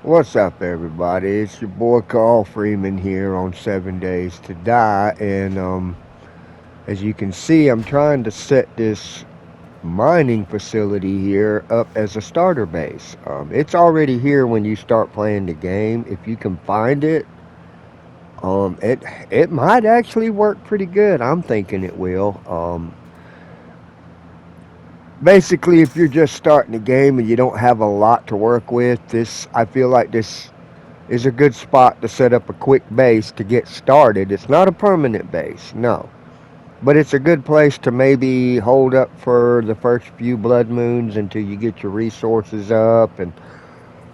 What's up, everybody? It's your boy Carl Freeman here on 7 Days to Die, and as you can see, I'm trying to set this mining facility here up as a starter base. It's already here when you start playing the game. If you can find it, it might actually work pretty good. I'm thinking it will. Basically, if you're just starting the game and you don't have a lot to work with, I feel like this is a good spot to set up a quick base to get started. It's not a permanent base, no. But it's a good place to maybe hold up for the first few blood moons until you get your resources up and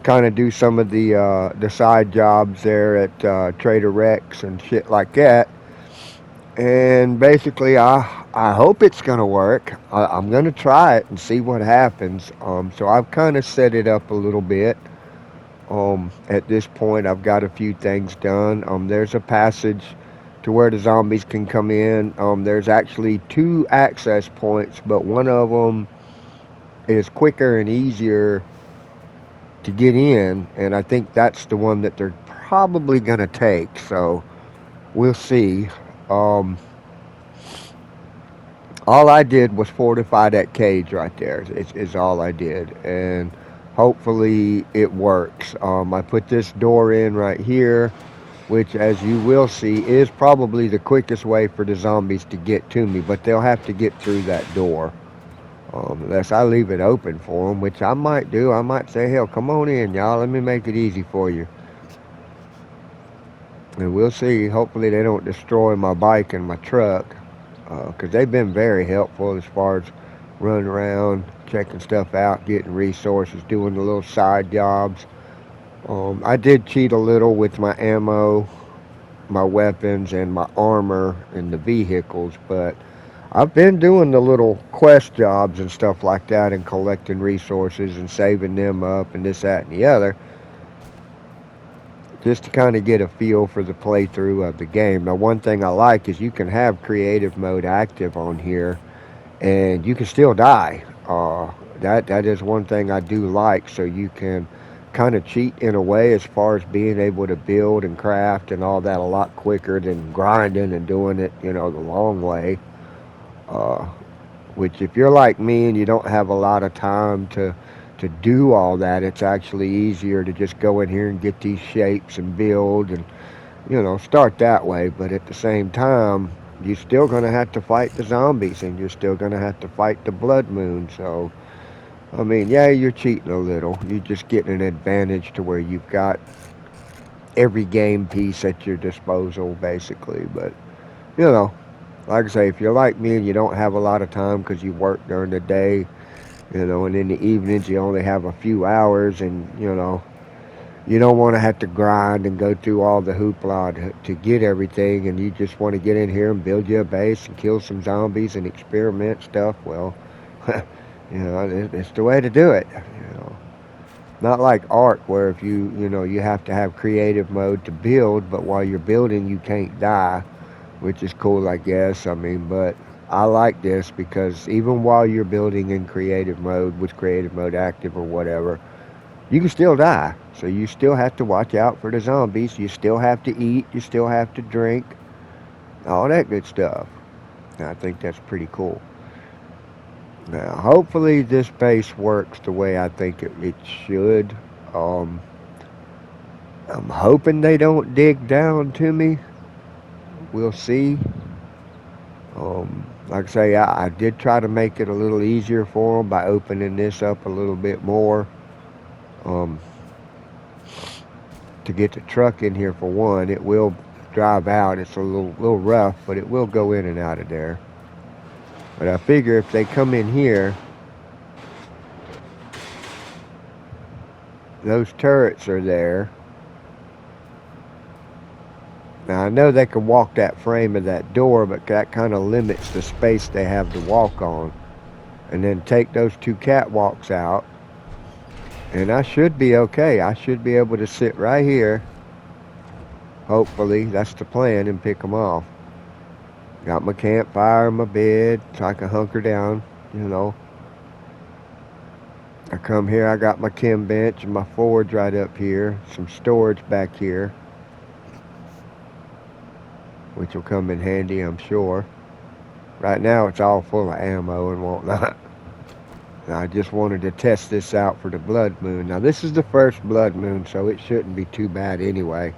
kind of do some of the side jobs there at Trader Rex and shit like that. And basically, I hope it's gonna work. I'm gonna try it and see what happens. So I've kind of set it up a little bit. At this point, I've got a few things done. There's a passage to where the zombies can come in. There's actually two access points, but one of them is quicker and easier to get in, and I think that's the one that they're probably gonna take. So we'll see. Um, all I did was fortify that cage right there. Is all I did, and hopefully it works. I put this door in right here, which, as you will see, is probably the quickest way for the zombies to get to me, but they'll have to get through that door. Unless I leave it open for them, which I might do. I might say, hell, come on in, y'all. Let me make it easy for you. And we'll see. Hopefully, they don't destroy my bike and my truck, because they've been very helpful as far as running around, checking stuff out, getting resources, doing the little side jobs. I did cheat a little with my ammo, my weapons, and my armor and the vehicles, but I've been doing the little quest jobs and stuff like that and collecting resources and saving them up and this, that, and the other, just to kind of get a feel for the playthrough of the game. Now, one thing I like is you can have creative mode active on here and you can still die. That is one thing I do like, so you can kind of cheat in a way as far as being able to build and craft and all that a lot quicker than grinding and doing it, the long way. Uh, which, if you're like me and you don't have a lot of time to do all that, it's actually easier to just go in here and get these shapes and build and start that way. But at the same time, you're still going to have to fight the zombies and you're still going to have to fight the blood moon. So, I mean, yeah, you're cheating a little. You're just getting an advantage to where you've got every game piece at your disposal, basically. But, you know, like I say, if you're like me and you don't have a lot of time because you work during the day, and in the evenings you only have a few hours, and, you don't want to have to grind and go through all the hoopla to get everything, and you just want to get in here and build you a base and kill some zombies and experiment stuff. Well, it's the way to do it. Not like Ark, where if you have to have creative mode to build, but while you're building you can't die, which is cool, I guess. I mean, but I like this because even while you're building in creative mode, with creative mode active or whatever, you can still die. So you still have to watch out for the zombies. You still have to eat. You still have to drink. All that good stuff. And I think that's pretty cool. Now, hopefully this base works the way I think it should. Um, I'm hoping they don't dig down to me. We'll see. Like I say, I did try to make it a little easier for them by opening this up a little bit more. Um, to get the truck in here, for one, it will drive out. It's a little rough, but it will go in and out of there. But I figure if they come in here, those turrets are there. Now I know they can walk that frame of that door, but that kind of limits the space they have to walk on. And then take those two catwalks out, and I should be okay. I should be able to sit right here. Hopefully, that's the plan, and pick them off. Got my campfire, my bed, so I can hunker down, I come here, I got my chem bench and my forge right up here. Some storage back here, which will come in handy, I'm sure. Right now it's all full of ammo and whatnot. I just wanted to test this out for the blood moon. Now this is the first blood moon, so it shouldn't be too bad anyway.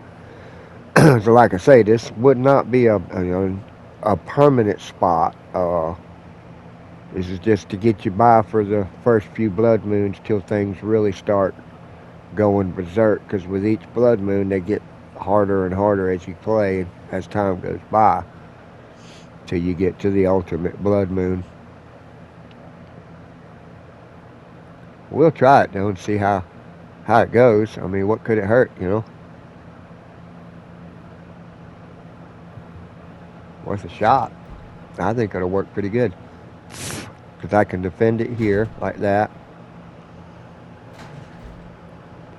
So like I say, this would not be a permanent spot. This is just to get you by for the first few blood moons till things really start going berserk. Because with each blood moon, they get harder and harder as you play as time goes by, till you get to the ultimate blood moon. We'll try it though and see how it goes. I mean, what could it hurt, you know? Worth a shot. I think it'll work pretty good. Because I can defend it here like that.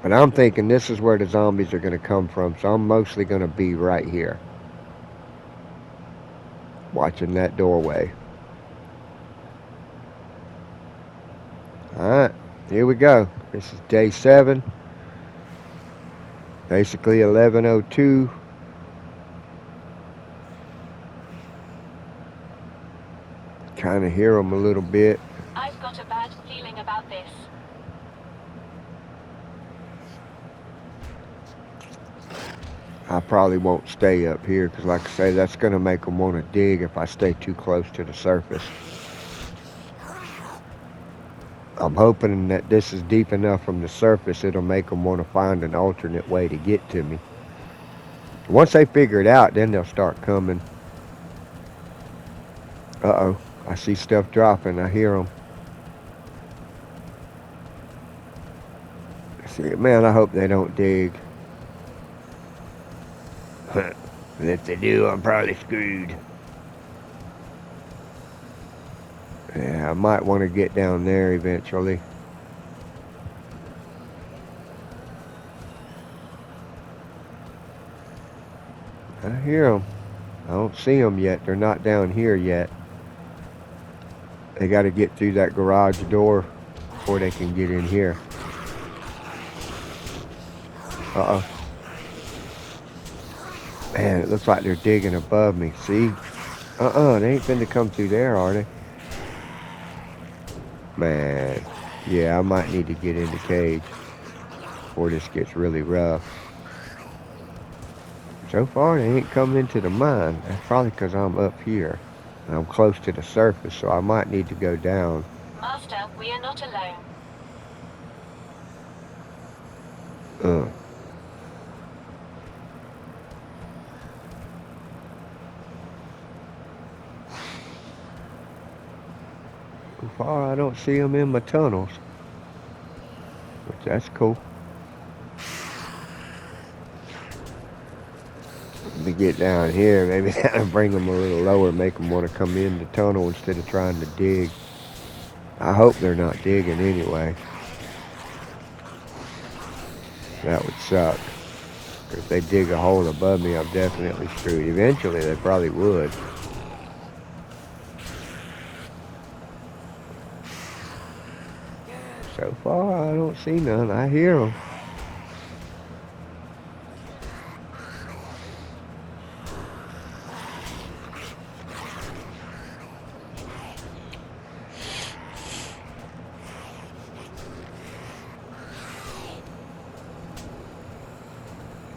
But I'm thinking this is where the zombies are going to come from. So I'm mostly going to be right here, watching that doorway. Alright, here we go. This is day 7. Basically 11:02. Kind of hear them a little bit. I've got a bad feeling about this. I probably won't stay up here because, like I say, that's going to make them want to dig if I stay too close to the surface. I'm hoping that this is deep enough from the surface it'll make them want to find an alternate way to get to me. Once they figure it out, then they'll start coming. Uh-oh. I see stuff dropping. I hear them. See, man, I hope they don't dig. And if they do, I'm probably screwed. Yeah, I might want to get down there eventually. I hear them. I don't see them yet. They're not down here yet. They got to get through that garage door before they can get in here. Uh-oh. Man, it looks like they're digging above me. See? They ain't finna come through there, are they? Man. Yeah, I might need to get in the cage before this gets really rough. So far, they ain't coming into the mine. That's probably because I'm up here. I'm close to the surface, so I might need to go down. Master, we are not alone. So far, I don't see them in my tunnels, which that's cool. Let me get down here. Maybe that'll bring them a little lower, make them want to come in the tunnel instead of trying to dig. I hope they're not digging anyway. That would suck. If they dig a hole above me, I'm definitely screwed. Eventually, they probably would. So far, I don't see none. I hear them.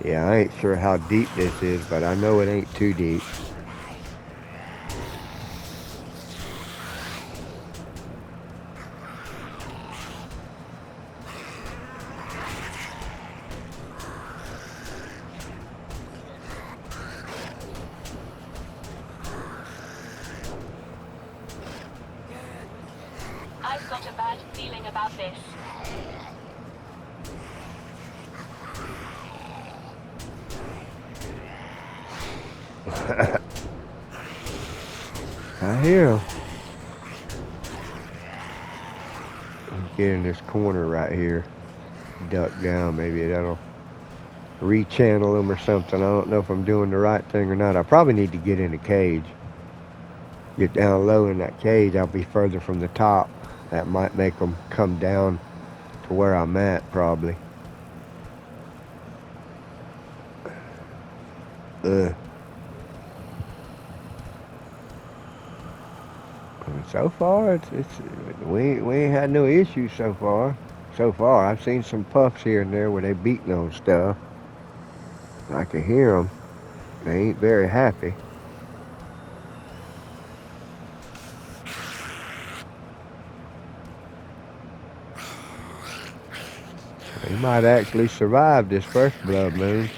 Yeah, I ain't sure how deep this is, but I know it ain't too deep. I've got a bad feeling about this. I hear them. Get in this corner right here. Duck down. Maybe that'll rechannel them or something. I don't know if I'm doing the right thing or not. I probably need to get in a cage. Get down low in that cage. I'll be further from the top. That might make them come down to where I'm at, probably. So far, we ain't had no issues so far. So far, I've seen some puffs here and there where they beating on stuff. I can hear them. They ain't very happy. They might actually survive this first blood moon.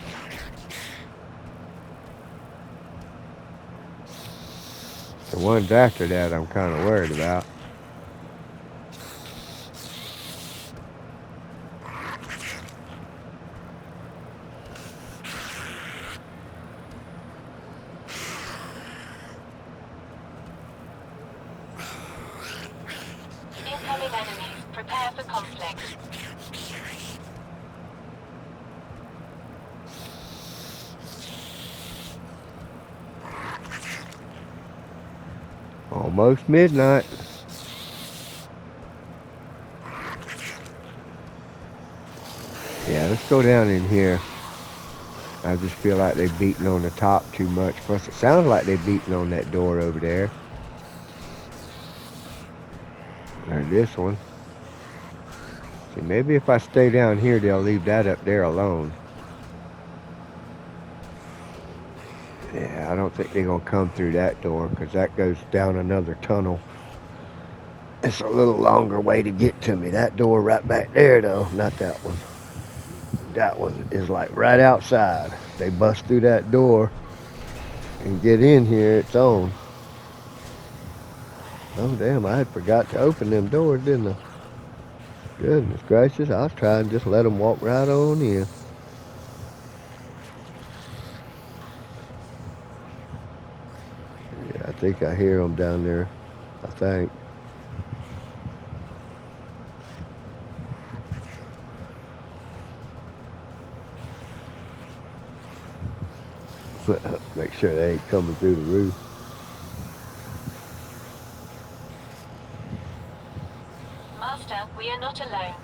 The ones after that, I'm kind of worried about. Incoming enemies. Prepare for conflict. Almost midnight. Yeah, let's go down in here. I just feel like they're beating on the top too much. Plus, it sounds like they're beating on that door over there. Or this one. See, maybe if I stay down here, they'll leave that up there alone. Yeah, I don't think they're going to come through that door because that goes down another tunnel. It's a little longer way to get to me. That door right back there, though, not that one. That one is like right outside. They bust through that door and get in here, it's on. Oh, damn, I had forgot to open them doors, didn't I? Goodness gracious, I was trying to just let them walk right on in. Yeah, I think I hear them down there. I think. Make sure they ain't coming through the roof. Master, we are not alone.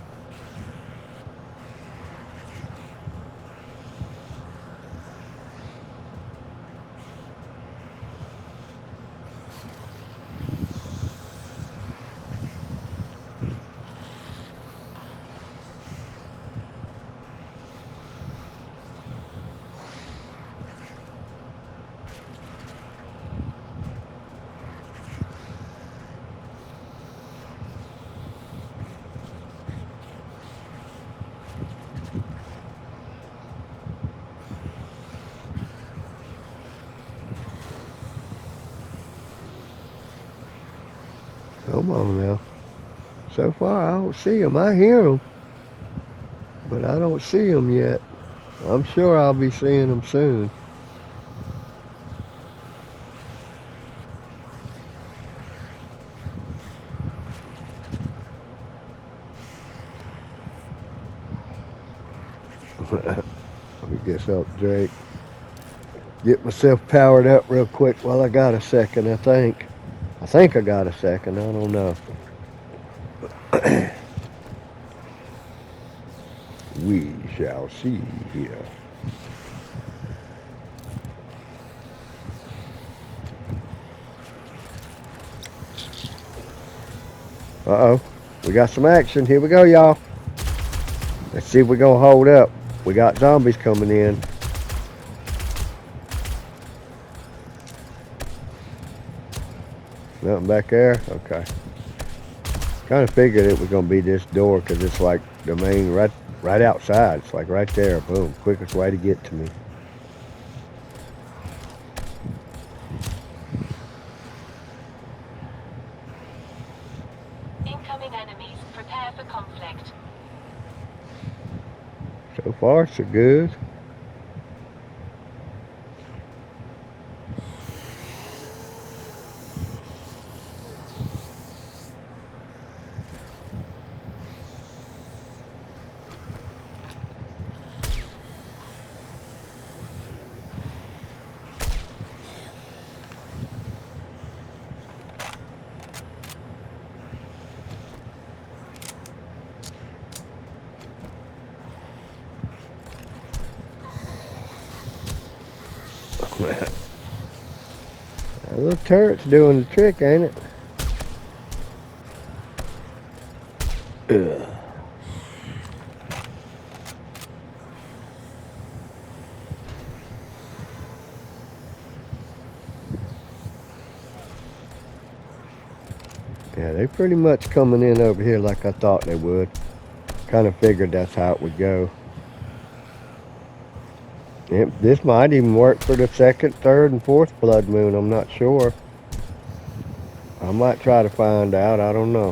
Come on now. So far, I don't see them. I hear them, but I don't see them yet. I'm sure I'll be seeing them soon. Let me get up, Drake. Get myself powered up real quick while I got a second, I think. I think I got a second. I don't know. We shall see here. Uh-oh. We got some action. Here we go, y'all. Let's see if we're going to hold up. We got zombies coming in. Nothing back there? Okay. Kind of figured it was going to be this door because it's like the main right outside. It's like right there. Boom. Quickest way to get to me. Incoming enemies. Prepare for conflict. So far, so good. That little turret's doing the trick, ain't it? Ugh. Yeah, they pretty much coming in over here like I thought they would. Kind of figured that's how it would go. This might even work for the second, third, and fourth blood moon. I'm not sure. I might try to find out. I don't know.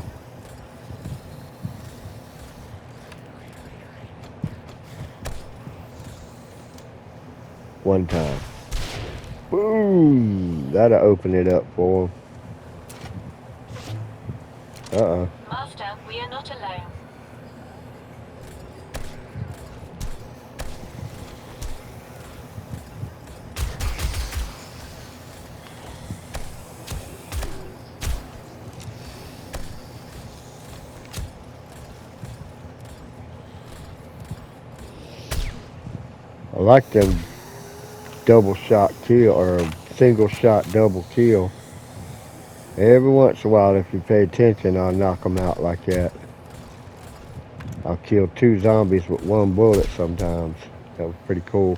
One time. Boom! That'll open it up for them. Uh-oh. Master, we are not alone. I like them double shot kill or single shot double kill. Every once in a while, if you pay attention, I'll knock them out like that. I'll kill 2 zombies with 1 bullet sometimes. That was pretty cool.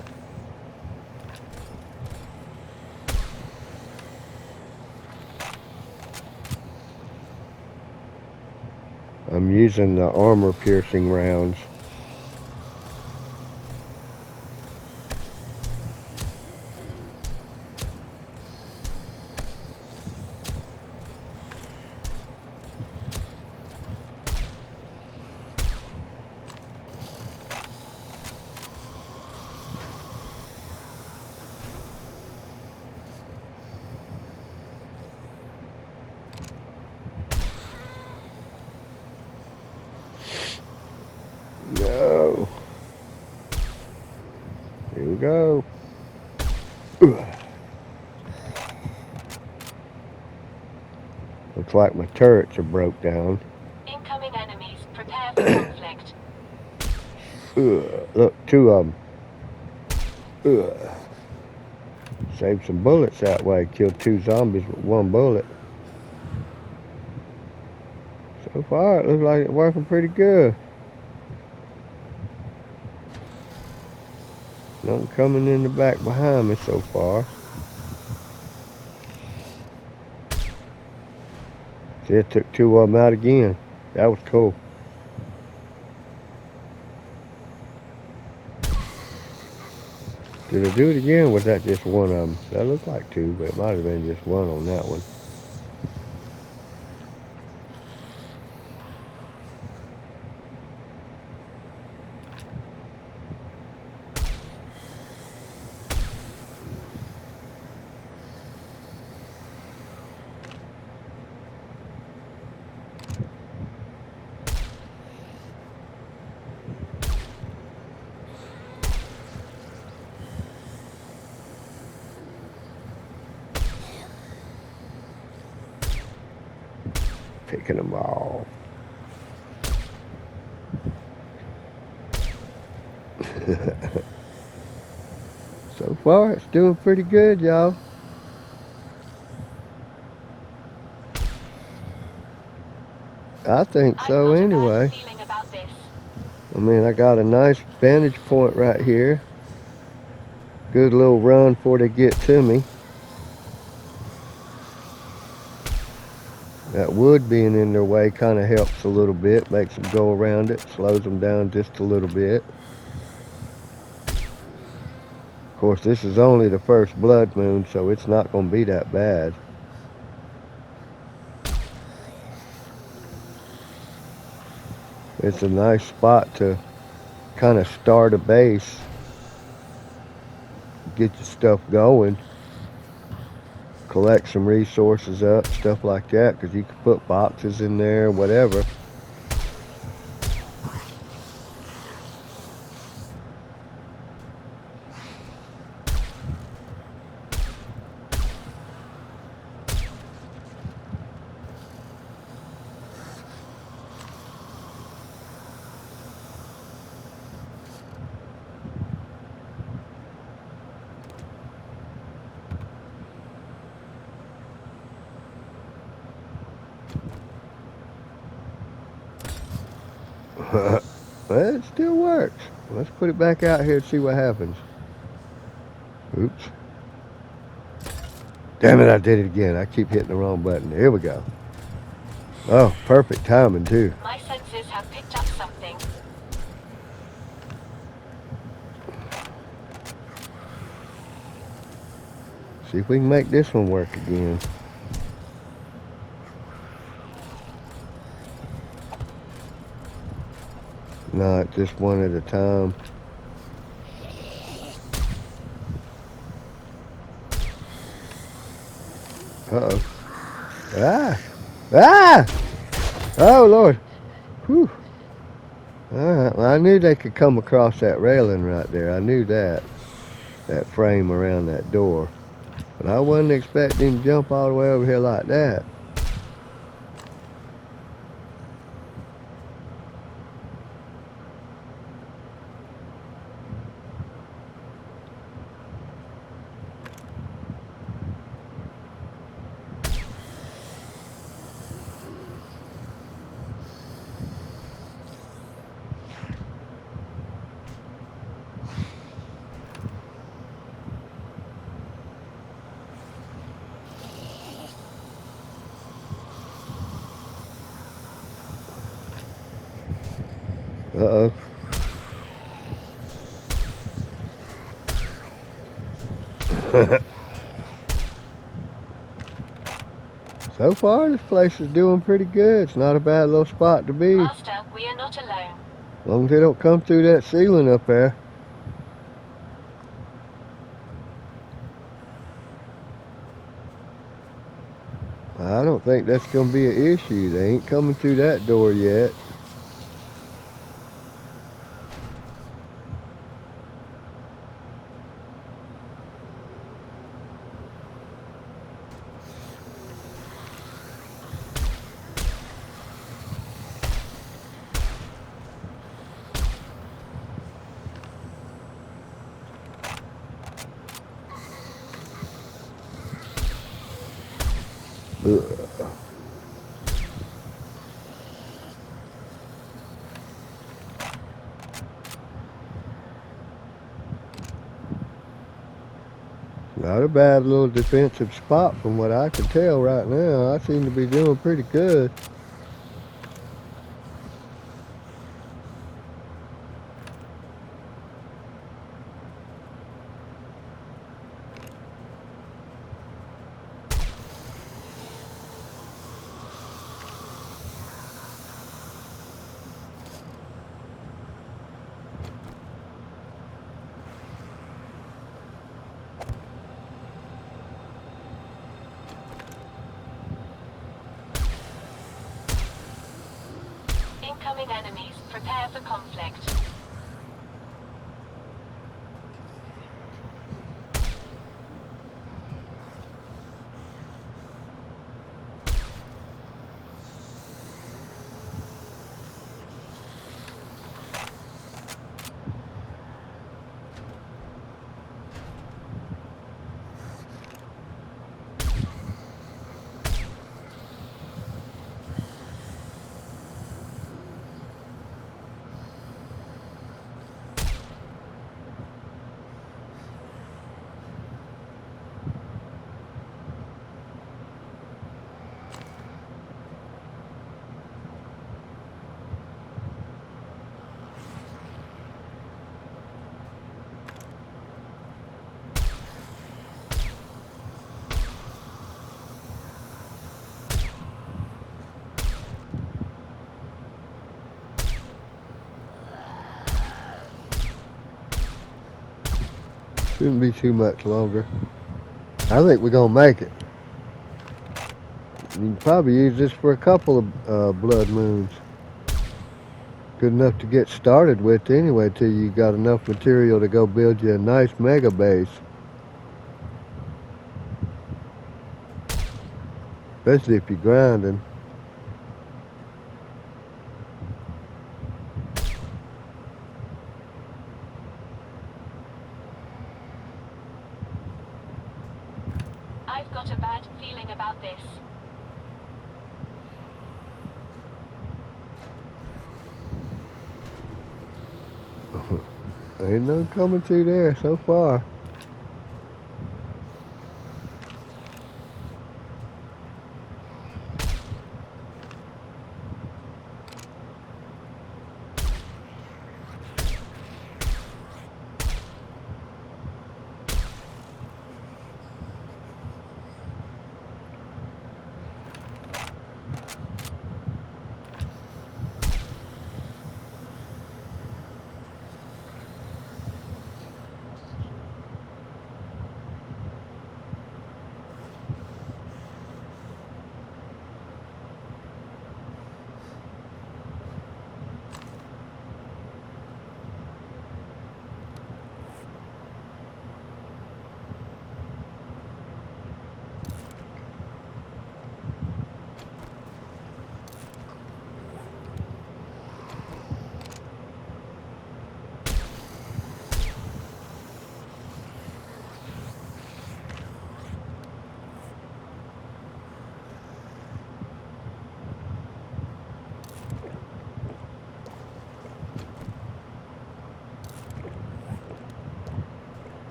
I'm using the armor piercing rounds. No. Here we go. Looks like my turrets are broke down. Incoming enemies, prepare for conflict. Look, 2 of them. Saved some bullets that way. Killed 2 zombies with 1 bullet. So far, it looks like it's working pretty good. Nothing coming in the back behind me so far. See, it took 2 of them out again. That was cool. Did I do it again, or was that just 1 of them? That looked like 2, but it might have been just 1 on that one. Picking them all. So far, it's doing pretty good, y'all. I think so I've not a bad anyway. feeling about this. I mean, I got a nice vantage point right here. Good little run before they get to me. That wood being in their way kind of helps a little bit, makes them go around it, slows them down just a little bit. Of course, this is only the first blood moon, so it's not going to be that bad. It's a nice spot to kind of start a base, get your stuff going, collect some resources up, stuff like that, because you can put boxes in there, whatever. Well, it still works. Let's put it back out here and see what happens. Oops. Damn it, I did it again. I keep hitting the wrong button. Here we go. Oh, perfect timing, too. My senses have picked up something. See if we can make this one work again. Not just one at a time. Uh-oh. Ah! Ah! Oh, Lord. Whew. Alright, well, I knew they could come across that railing right there. I knew that. That frame around that door. But I wasn't expecting him to jump all the way over here like that. Uh-oh. So far, this place is doing pretty good. It's not a bad little spot to be. Master, we are not alone. As long as they don't come through that ceiling up there. I don't think that's going to be an issue. They ain't coming through that door yet. Ugh. Not a bad little defensive spot from what I can tell right now. I seem to be doing pretty good. Incoming enemies, prepare for conflict. Shouldn't be too much longer. I think we're going to make it. You can probably use this for a couple of blood moons. Good enough to get started with anyway till you got enough material to go build you a nice mega base. Especially if you're grinding. I've got a bad feeling about this. Ain't none coming through there so far.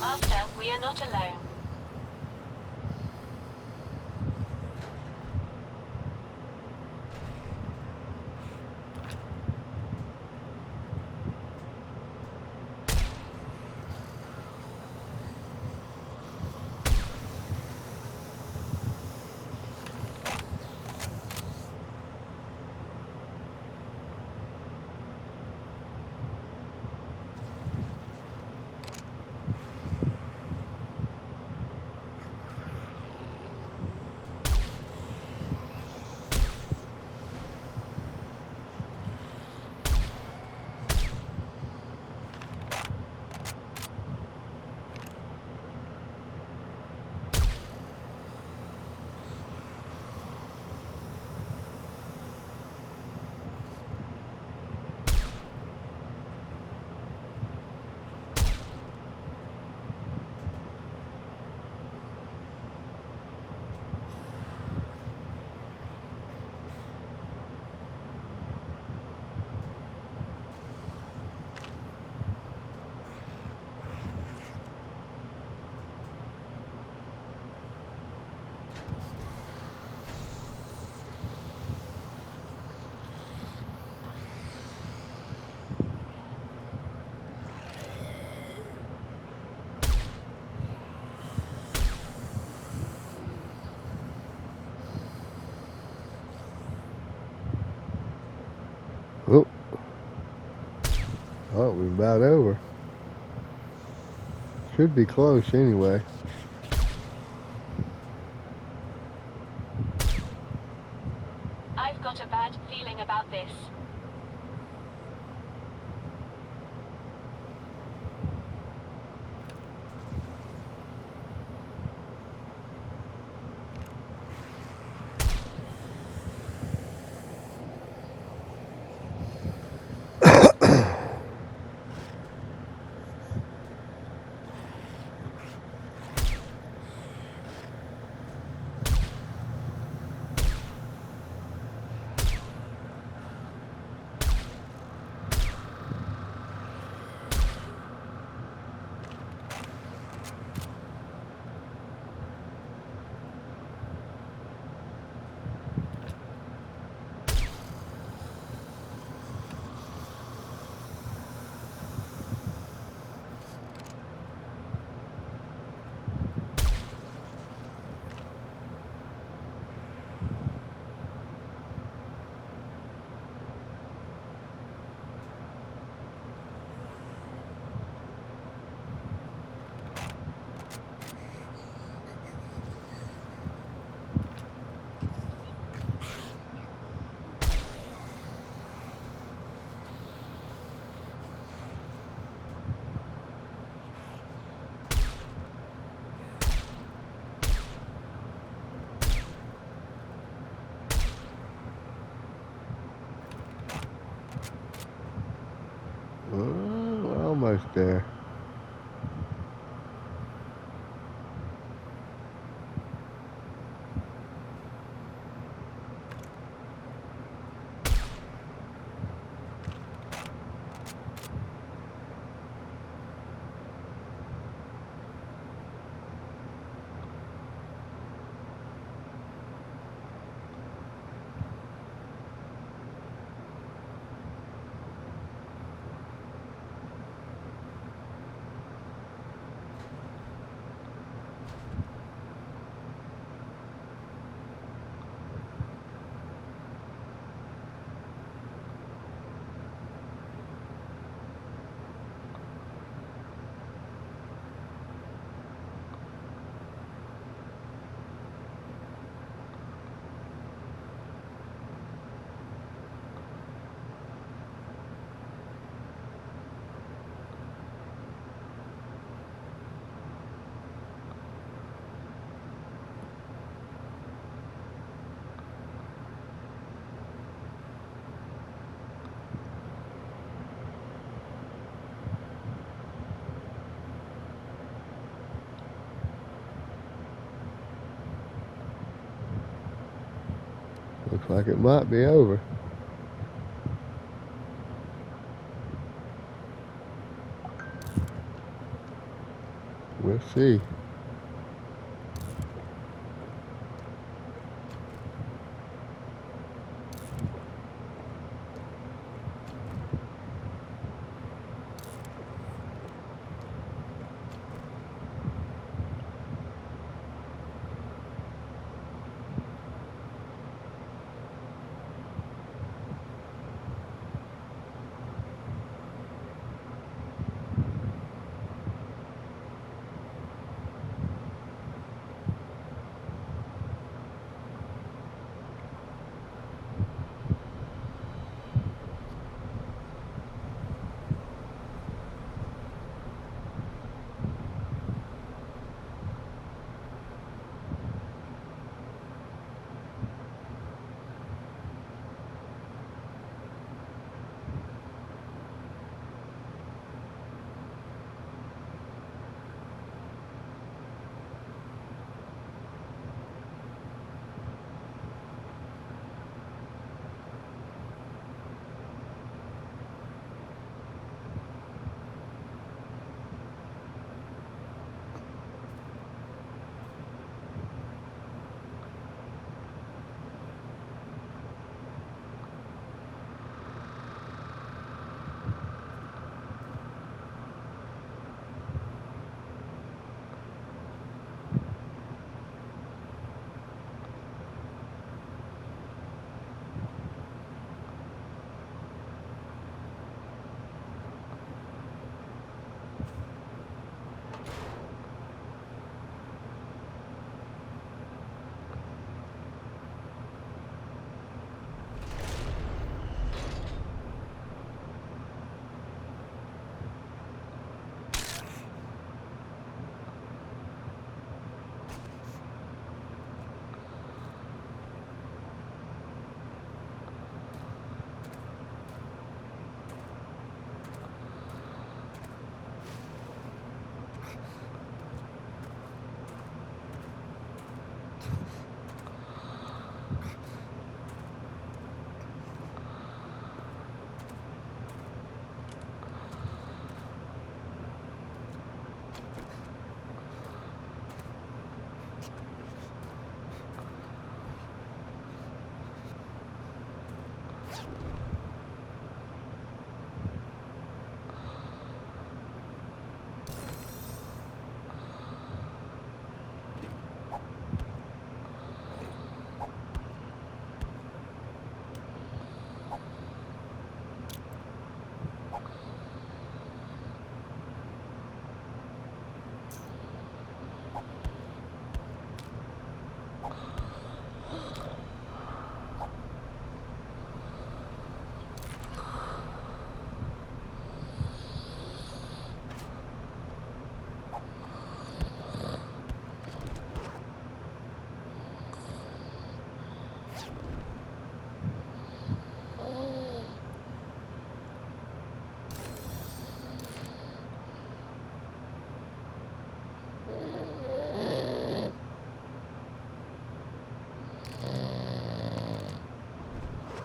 Master, we are not alone. Oh, oh, we're about over. Should be close anyway. I've got a bad feeling about this. We're almost there. Looks like it might be over. We'll see.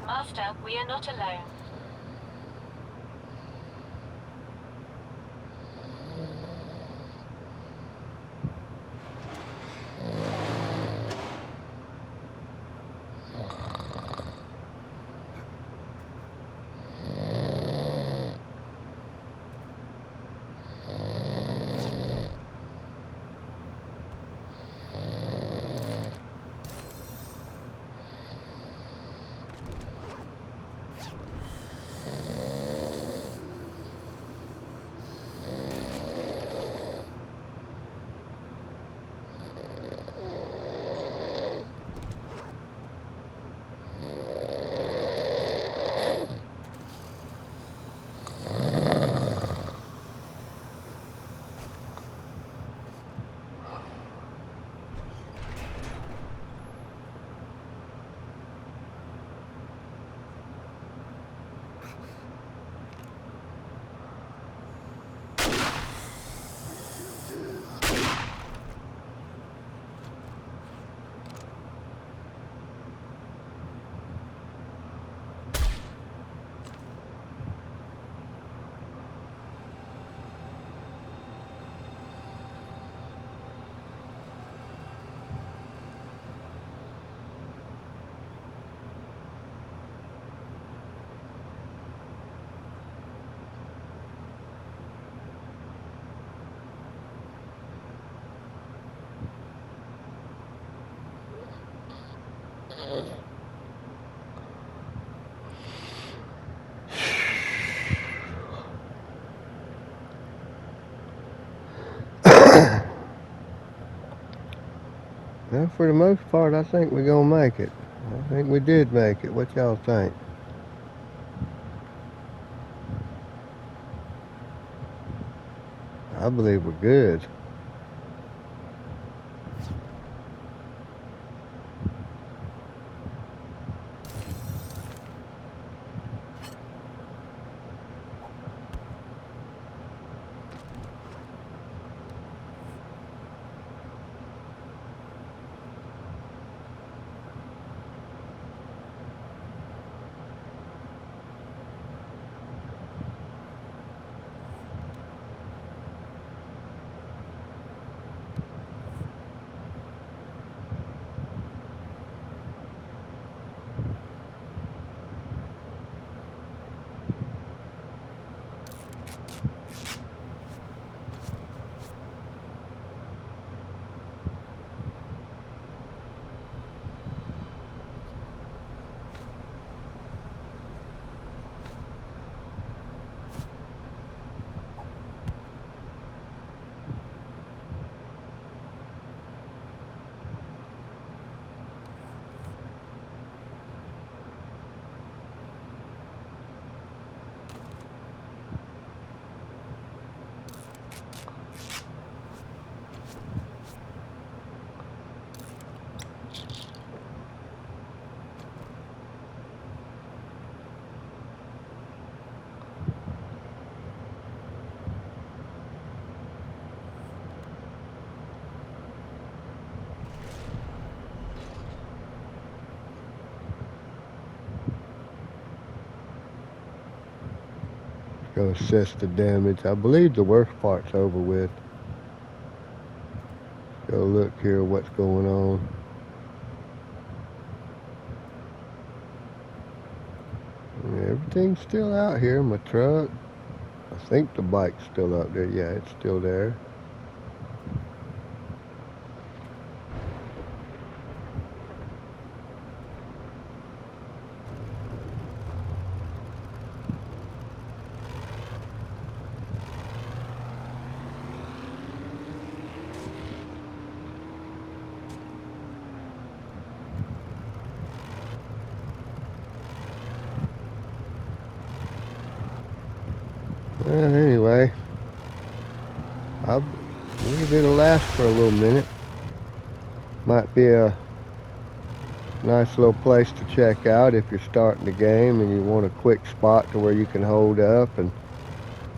Master, we are not alone. Well, for the most part, I think we're gonna make it. I think we did make it. What y'all think? I believe we're good. Go assess the damage. I believe the worst part's over with. Go look here what's going on. Everything's still out here. My truck. I think the bike's still up there. Yeah, it's still there. Well, anyway, I believe it'll last for a little minute. Might be a nice little place to check out if you're starting the game and you want a quick spot to where you can hold up and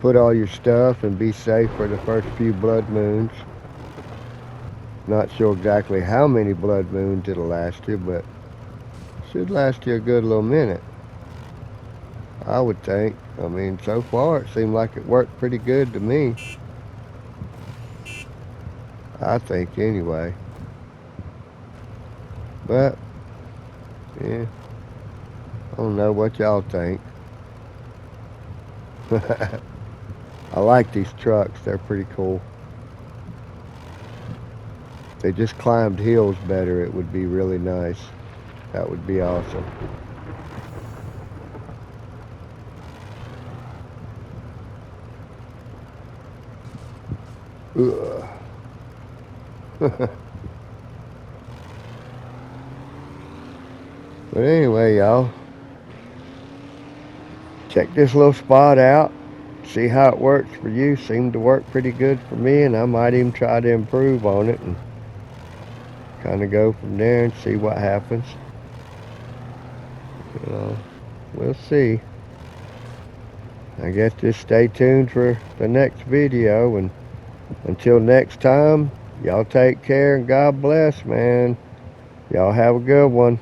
put all your stuff and be safe for the first few blood moons. Not sure exactly how many blood moons it'll last you, but should last you a good little minute, I would think. I mean, so far it seemed like it worked pretty good to me. I think anyway. But yeah, I don't know what y'all think. I like these trucks, they're pretty cool. If they just climbed hills better, it would be really nice. That would be awesome. Ugh. But anyway, y'all, check this little spot out, see how it works for you. Seemed to work pretty good for me, and I might even try to improve on it and kind of go from there and see what happens. You know, we'll see. I guess just stay tuned for the next video, and until next time, y'all take care and God bless, man. Y'all have a good one.